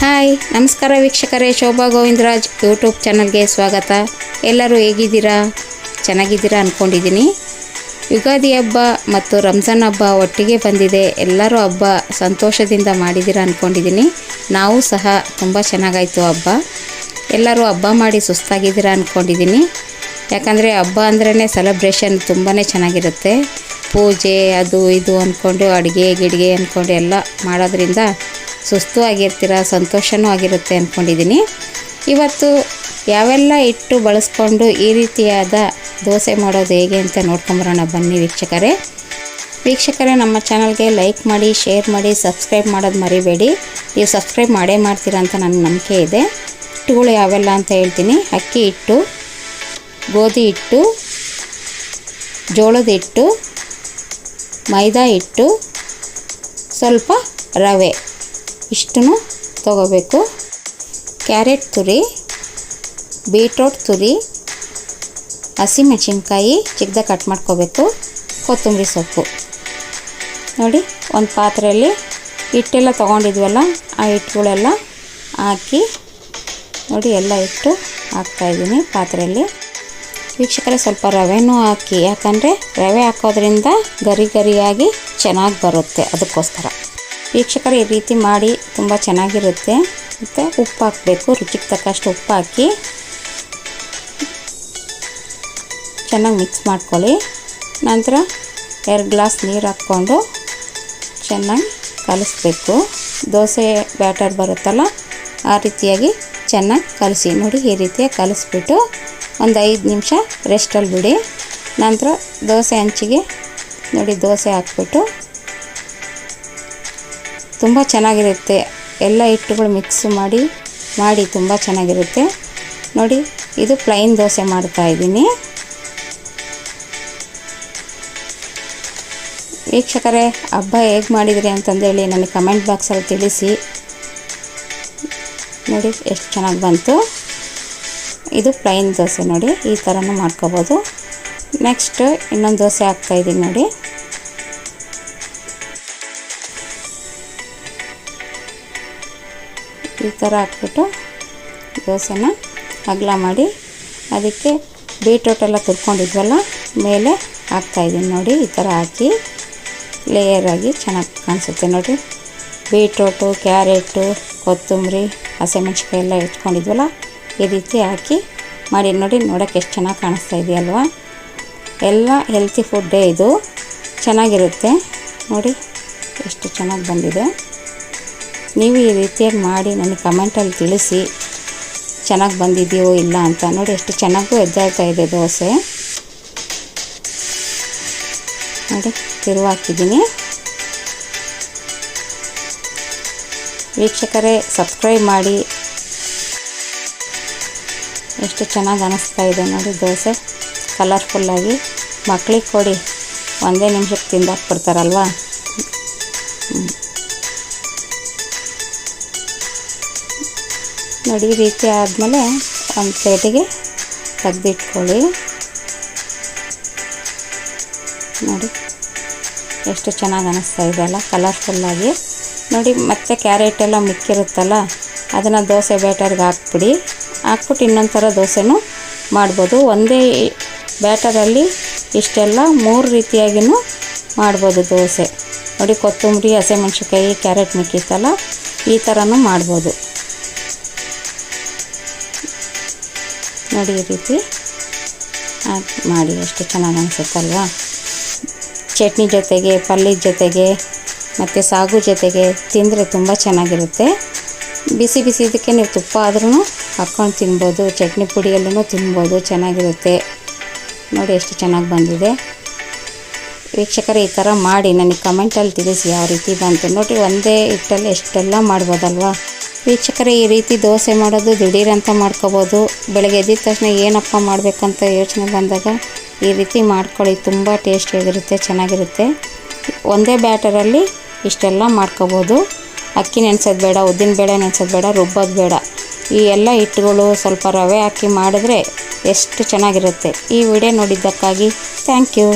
Hi ನಮಸ್ಕಾರ ವೀಕ್ಷಕರೇ, Shobha Govindaraj YouTube ಚಾನಲ್ಗೆ ಸ್ವಾಗತ. ಎಲ್ಲರೂ ಹೇಗಿದ್ದೀರಾ? ಚೆನ್ನಾಗಿದ್ದೀರಾ ಅಂದ್ಕೊಂಡಿದ್ದೀನಿ. ಯುಗಾದಿ ಹಬ್ಬ ಮತ್ತು ರಂಜಾನ್ ಹಬ್ಬ ಒಟ್ಟಿಗೆ ಬಂದಿದೆ. ಎಲ್ಲರೂ ಹಬ್ಬ ಸಂತೋಷದಿಂದ ಮಾಡಿದ್ದೀರಾ ಅಂದ್ಕೊಂಡಿದ್ದೀನಿ. ನಾವು ಸಹ ತುಂಬ ಚೆನ್ನಾಗಾಯಿತು ಹಬ್ಬ. ಎಲ್ಲರೂ ಹಬ್ಬ ಮಾಡಿ ಸುಸ್ತಾಗಿದ್ದೀರಾ ಅಂದ್ಕೊಂಡಿದ್ದೀನಿ. ಯಾಕಂದರೆ ಹಬ್ಬ ಅಂದ್ರೇ ಸೆಲೆಬ್ರೇಷನ್ ತುಂಬಾ ಚೆನ್ನಾಗಿರುತ್ತೆ. ಪೂಜೆ ಅದು ಇದು ಅಂದ್ಕೊಂಡು ಅಡುಗೆ ಗಿಡಿಗೆ ಅಂದ್ಕೊಂಡು ಎಲ್ಲ ಮಾಡೋದ್ರಿಂದ ಸುಸ್ತು ಆಗಿರ್ತೀರ, ಸಂತೋಷವೂ ಆಗಿರುತ್ತೆ ಅಂದ್ಕೊಂಡಿದ್ದೀನಿ. ಇವತ್ತು ಯಾವೆಲ್ಲ ಹಿಟ್ಟು ಬಳಸ್ಕೊಂಡು ಈ ರೀತಿಯಾದ ದೋಸೆ ಮಾಡೋದು ಹೇಗೆ ಅಂತ ನೋಡ್ಕೊಂಬರೋಣ ಬನ್ನಿ ವೀಕ್ಷಕರೇ. ನಮ್ಮ ಚಾನಲ್ಗೆ ಲೈಕ್ ಮಾಡಿ, ಶೇರ್ ಮಾಡಿ, ಸಬ್ಸ್ಕ್ರೈಬ್ ಮಾಡೋದು ಮರಿಬೇಡಿ. ನೀವು ಸಬ್ಸ್ಕ್ರೈಬ್ ಮಾಡ್ತೀರಾ ಅಂತ ನನಗೆ ನಂಬಿಕೆ ಇದೆ. ಹಿಟ್ಟುಗಳು ಯಾವೆಲ್ಲ ಅಂತ ಹೇಳ್ತೀನಿ. ಅಕ್ಕಿ ಹಿಟ್ಟು, ಗೋಧಿ ಹಿಟ್ಟು, ಜೋಳದ ಹಿಟ್ಟು, ಮೈದಾ ಹಿಟ್ಟು, ಸ್ವಲ್ಪ ರವೆ, ಇಷ್ಟನ್ನು ತೊಗೋಬೇಕು. ಕ್ಯಾರೆಟ್ ತುರಿ, ಬೀಟ್ರೋಟ್ ತುರಿ, ಹಸಿಮೆಣಸಿನ್ಕಾಯಿ ಚಿಕ್ಕದಾಗಿ ಕಟ್ ಮಾಡ್ಕೋಬೇಕು, ಕೊತ್ತಂಬರಿ ಸೊಪ್ಪು. ನೋಡಿ, ಒಂದು ಪಾತ್ರೆಯಲ್ಲಿ ಹಿಟ್ಟೆಲ್ಲ ತೊಗೊಂಡಿದ್ವಲ್ಲ, ಆ ಹಿಟ್ಟುಗಳೆಲ್ಲ ಹಾಕಿ ನೋಡಿ, ಎಲ್ಲ ಹಿಟ್ಟು ಹಾಕ್ತಾಯಿದ್ದೀನಿ ಪಾತ್ರೆಯಲ್ಲಿ. ವೀಕ್ಷಕರೇ, ಸ್ವಲ್ಪ ರವೆನೂ ಹಾಕಿ, ಯಾಕಂದರೆ ರವೆ ಹಾಕೋದ್ರಿಂದ ಗರಿ ಗರಿಯಾಗಿ ಚೆನ್ನಾಗಿ ಬರುತ್ತೆ, ಅದಕ್ಕೋಸ್ಕರ. ವೀಕ್ಷಕರು ಈ ರೀತಿ ಮಾಡಿ ತುಂಬ ಚೆನ್ನಾಗಿರುತ್ತೆ. ಮತ್ತು ಉಪ್ಪು ಹಾಕಬೇಕು, ರುಚಿಗೆ ತಕ್ಕಷ್ಟು ಉಪ್ಪು ಹಾಕಿ ಚೆನ್ನಾಗಿ ಮಿಕ್ಸ್ ಮಾಡ್ಕೊಳ್ಳಿ. ನಂತರ 2 ಗ್ಲಾಸ್ ನೀರು ಹಾಕ್ಕೊಂಡು ಚೆನ್ನಾಗಿ ಕಲಿಸ್ಬೇಕು. ದೋಸೆ ಬ್ಯಾಟರ್ ಬರುತ್ತಲ್ಲ, ಆ ರೀತಿಯಾಗಿ ಚೆನ್ನಾಗಿ ಕಲಸಿ. ನೋಡಿ, ಈ ರೀತಿಯಾಗಿ ಕಲಿಸ್ಬಿಟ್ಟು ಒಂದು 5 ನಿಮಿಷ ರೆಸ್ಟಲ್ಲಿ ಬಿಡಿ. ನಂತರ ದೋಸೆ ಹಂಚಿಗೆ ನೋಡಿ ದೋಸೆ ಹಾಕ್ಬಿಟ್ಟು ತುಂಬ ಚೆನ್ನಾಗಿರುತ್ತೆ. ಎಲ್ಲ ಹಿಟ್ಟುಗಳು ಮಿಕ್ಸ್ ಮಾಡಿ ತುಂಬ ಚೆನ್ನಾಗಿರುತ್ತೆ. ನೋಡಿ, ಇದು ಪ್ಲೈನ್ ದೋಸೆ ಮಾಡ್ತಾಯಿದ್ದೀನಿ. ವೀಕ್ಷಕರೇ, ಹಬ್ಬ ಹೇಗೆ ಮಾಡಿದ್ರಿ ಅಂತಂದೇಳಿ ನನಗೆ ಕಮೆಂಟ್ ಬಾಕ್ಸಲ್ಲಿ ತಿಳಿಸಿ. ನೋಡಿ ಎಷ್ಟು ಚೆನ್ನಾಗಿ ಬಂತು. ಇದು ಪ್ಲೈನ್ ದೋಸೆ. ನೋಡಿ, ಈ ಥರನೂ ಮಾಡ್ಕೋಬೋದು. ನೆಕ್ಸ್ಟ್ ಇನ್ನೊಂದು ದೋಸೆ ಹಾಕ್ತಾಯಿದ್ದೀನಿ. ನೋಡಿ, ಈ ಥರ ಹಾಕ್ಬಿಟ್ಟು ದೋಸೆನ ಅಗಲ ಮಾಡಿ ಅದಕ್ಕೆ ಬೀಟ್ರೋಟೆಲ್ಲ ತುರ್ಕೊಂಡಿದ್ವಲ್ಲ ಮೇಲೆ ಹಾಕ್ತಾಯಿದ್ದೀನಿ. ನೋಡಿ, ಈ ಥರ ಹಾಕಿ ಲೇಯರಾಗಿ ಚೆನ್ನಾಗಿ ಕಾಣಿಸುತ್ತೆ. ನೋಡಿ, ಬೀಟ್ರೋಟು, ಕ್ಯಾರೆಟು, ಕೊತ್ತಂಬರಿ, ಹಸಿಮೆಣಸಿನ್ಕಾಯಿ ಎಲ್ಲ ಇಟ್ಕೊಂಡಿದ್ವಲ್ಲ, ಈ ರೀತಿ ಹಾಕಿ ಮಾಡಿ. ನೋಡಿ, ನೋಡೋಕ್ಕೆ ಎಷ್ಟು ಚೆನ್ನಾಗಿ ಕಾಣಿಸ್ತಾ ಇದೆಯಲ್ವಾ? ಎಲ್ಲ ಹೆಲ್ತಿ ಫುಡ್ಡೇ ಇದು, ಚೆನ್ನಾಗಿರುತ್ತೆ. ನೋಡಿ ಎಷ್ಟು ಚೆನ್ನಾಗಿ ಬಂದಿದೆ. ನೀವು ಈ ರೀತಿಯಾಗಿ ಮಾಡಿ ನನಗೆ ಕಮೆಂಟಲ್ಲಿ ತಿಳಿಸಿ, ಚೆನ್ನಾಗಿ ಬಂದಿದೆಯೋ ಇಲ್ಲ ಅಂತ. ನೋಡಿ, ಎಷ್ಟು ಚೆನ್ನಾಗೂ ಎದ್ದಾಳ್ತಾ ಇದೆ ದೋಸೆ. ನೋಡಿ, ತಿರುವು ಹಾಕಿದ್ದೀನಿ. ವೀಕ್ಷಕರೇ, ಸಬ್ಸ್ಕ್ರೈಬ್ ಮಾಡಿ. ಎಷ್ಟು ಚೆನ್ನಾಗಿ ಅನ್ನಿಸ್ತಾ ಇದೆ ನೋಡಿ ದೋಸೆ, ಕಲರ್ಫುಲ್ಲಾಗಿ. ಮಕ್ಳಿಗೆ ಕೊಡಿ, ಒಂದೇ ನಿಮಿಷಕ್ಕೆ ತಿಂದಾಕ್ಬಿಡ್ತಾರಲ್ವ. ನೋಡಿ, ಈ ರೀತಿ ಆದಮೇಲೆ ಒಂದು ಪ್ಲೇಟಿಗೆ ತೆಗೆದಿಟ್ಕೊಳ್ಳಿ. ನೋಡಿ ಎಷ್ಟು ಚೆನ್ನಾಗಿ ಅನ್ನಿಸ್ತಾ ಇದೆಯಲ್ಲ, ಕಲರ್ಫುಲ್ಲಾಗಿ. ನೋಡಿ, ಮತ್ತೆ ಕ್ಯಾರೆಟ್ ಎಲ್ಲ ಮಿಕ್ಕಿರುತ್ತಲ್ಲ, ಅದನ್ನು ದೋಸೆ ಬ್ಯಾಟರ್ಗೆ ಹಾಕ್ಬಿಟ್ಟು ಇನ್ನೊಂದು ಥರ ದೋಸೆನೂ ಮಾಡ್ಬೋದು. ಒಂದೇ ಬ್ಯಾಟರಲ್ಲಿ ಇಷ್ಟೆಲ್ಲ 3 ರೀತಿಯಾಗಿಯೂ ಮಾಡ್ಬೋದು ದೋಸೆ. ನೋಡಿ, ಕೊತ್ತಂಬರಿ, ಹಸಿಮೆಣಸಿನ್ಕಾಯಿ, ಕ್ಯಾರೆಟ್ ಮಿಕ್ಕಿತ್ತಲ್ಲ, ಈ ಥರನೂ ಮಾಡ್ಬೋದು. ನೋಡಿ, ಈ ರೀತಿ ಮಾಡಿ ಎಷ್ಟು ಚೆನ್ನಾಗಿ ಅನಿಸುತ್ತಲ್ವಾ? ಚಟ್ನಿ ಜೊತೆಗೆ, ಪಲ್ಯದ ಜೊತೆಗೆ ಮತ್ತು ಸಾಗು ಜೊತೆಗೆ ತಿಂದರೆ ತುಂಬ ಚೆನ್ನಾಗಿರುತ್ತೆ. ಬಿಸಿ ಇದಕ್ಕೆ ನೀವು ತುಪ್ಪ ಆದ್ರೂ ಹಾಕ್ಕೊಂಡು ತಿನ್ಬೋದು, ಚಟ್ನಿ ಪುಡಿಯಲ್ಲೂ ತಿನ್ಬೋದು, ಚೆನ್ನಾಗಿರುತ್ತೆ. ನೋಡಿ ಎಷ್ಟು ಚೆನ್ನಾಗಿ ಬಂದಿದೆ. ವೀಕ್ಷಕರೇ, ಈ ಥರ ಮಾಡಿ ನನಗೆ ಕಮೆಂಟಲ್ಲಿ ತಿಳಿಸಿ ಯಾವ ರೀತಿ ಬಂತು. ನೋಡಿ, ಒಂದೇ ಹಿಟ್ಟಲ್ಲಿ ಎಷ್ಟೆಲ್ಲ ಮಾಡ್ಬೋದಲ್ವಾ? ವೀಕ್ಷಕರೇ, ಈ ರೀತಿ ದೋಸೆ ಮಾಡೋದು ದಿಢೀರಂತ ಮಾಡ್ಕೋಬೋದು. ಬೆಳಗ್ಗೆ ಎದ್ದಿದ ತಕ್ಷಣ ಏನಪ್ಪ ಮಾಡಬೇಕಂತ ಯೋಚನೆ ಬಂದಾಗ ಈ ರೀತಿ ಮಾಡ್ಕೊಳ್ಳಿ, ತುಂಬ ಟೇಸ್ಟಿಯಾಗಿರುತ್ತೆ, ಚೆನ್ನಾಗಿರುತ್ತೆ. ಒಂದೇ ಬ್ಯಾಟರಲ್ಲಿ ಇಷ್ಟೆಲ್ಲ ಮಾಡ್ಕೋಬೋದು. ಅಕ್ಕಿ ನೆನೆಸೋದು ಬೇಡ, ಉದ್ದಿನ ಬೇಳೆ ನೆನೆಸೋದು ಬೇಡ, ರುಬ್ಬೋದು ಬೇಡ. ಈ ಎಲ್ಲ ಹಿಟ್ಟುಗಳು ಸ್ವಲ್ಪ ರವೆ ಹಾಕಿ ಮಾಡಿದ್ರೆ ಎಷ್ಟು ಚೆನ್ನಾಗಿರುತ್ತೆ. ಈ ವಿಡಿಯೋ ನೋಡಿದ್ದಕ್ಕಾಗಿ ಥ್ಯಾಂಕ್ ಯು.